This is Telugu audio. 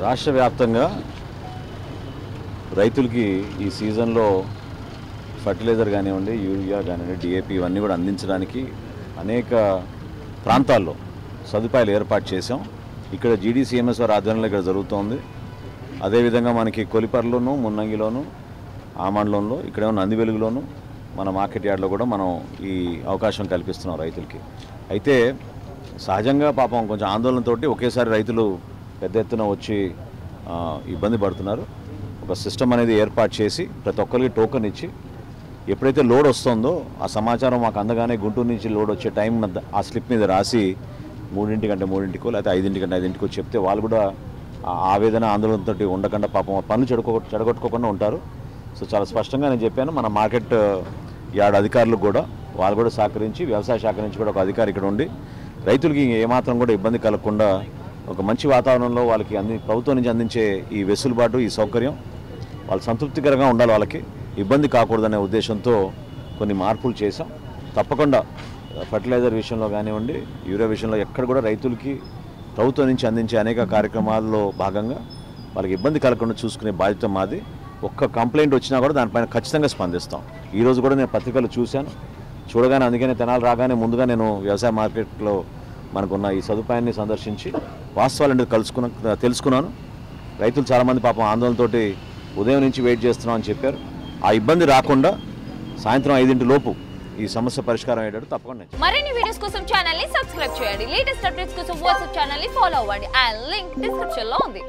రాష్ట్ర వ్యాప్తంగా రైతులకి ఈ సీజన్లో ఫర్టిలైజర్ కానివ్వండి, యూరియా కానివ్వండి, డిఏపి ఇవన్నీ కూడా అందించడానికి అనేక ప్రాంతాల్లో సదుపాయాలు ఏర్పాటు చేశాం. ఇక్కడ జీడీసీఎంఎస్ వారి ఆధ్వర్యంలో ఇక్కడ జరుగుతోంది. అదేవిధంగా మనకి కొలిపర్లోను, మున్నంగిలోను, ఆమండలంలో, ఇక్కడేమో నందివెలుగులోను, మన మార్కెట్ యార్డ్లో కూడా మనం ఈ అవకాశం కల్పిస్తున్నాం రైతులకి. అయితే సహజంగా పాపం కొంచెం ఆందోళనతో ఒకేసారి రైతులు పెద్ద ఎత్తున వచ్చి ఇబ్బంది పడుతున్నారు. ఒక సిస్టమ్ అనేది ఏర్పాటు చేసి ప్రతి ఒక్కరికి టోకెన్ ఇచ్చి ఎప్పుడైతే లోడ్ వస్తుందో ఆ సమాచారం మాకు అందగానే గుంటూరు నుంచి లోడ్ వచ్చే టైం ఆ స్లిప్ మీద రాసి 3:00 3:00కో లేకపోతే 5:00 5:00కో చెప్తే వాళ్ళు కూడా ఆవేదన ఆందోళనతో ఉండకుండా పాపం పనులు చెడగొట్టుకోకుండా ఉంటారు. సో చాలా స్పష్టంగా నేను చెప్పాను. మన మార్కెట్ యార్డ్ అధికారులకు కూడా వాళ్ళు కూడా సహకరించి, వ్యవసాయ శాఖ నుంచి కూడా ఒక అధికారి ఇక్కడ ఉండి రైతులకి ఏమాత్రం కూడా ఇబ్బంది కలగకుండా ఒక మంచి వాతావరణంలో వాళ్ళకి ప్రభుత్వం నుంచి అందించే ఈ వెసులుబాటు, ఈ సౌకర్యం వాళ్ళు సంతృప్తికరంగా ఉండాలి, వాళ్ళకి ఇబ్బంది కాకూడదనే ఉద్దేశంతో కొన్ని మార్పులు చేశాం. తప్పకుండా ఫర్టిలైజర్ విషయంలో కానివ్వండి, యూరియా విషయంలో ఎక్కడ కూడా రైతులకి ప్రభుత్వం నుంచి అందించే అనేక కార్యక్రమాల్లో భాగంగా వాళ్ళకి ఇబ్బంది కలగకుండా చూసుకునే బాధ్యత మాది. ఒక్క కంప్లైంట్ వచ్చినా కూడా దానిపైన ఖచ్చితంగా స్పందిస్తాం. ఈరోజు కూడా నేను పత్రికలు చూశాను, చూడగానే అందుకనే తెనాలి రాగానే ముందుగా నేను వ్యవసాయ మార్కెట్లో మనకున్న ఈ సదుపాయాన్ని సందర్శించి వాస్తవాలు తెలుసుకున్నాను. రైతులు చాలామంది పాపం ఆందోళనతోటి ఉదయం నుంచి వెయిట్ చేస్తున్నామని చెప్పారు. ఆ ఇబ్బంది రాకుండా సాయంత్రం 5 లోపు ఈ సమస్య పరిష్కారం అయ్యేటట్టు తప్పకుండా. మరిన్ని వీడియోస్ కోసం ఛానల్ ని సబ్స్క్రైబ్ చేయండి. లేటెస్ట్ అప్డేట్స్ కోసం వాట్సాప్ ఛానల్ ని ఫాలో అవ్వండి. ఆ లింక్ డిస్క్రిప్షన్ లో ఉంది.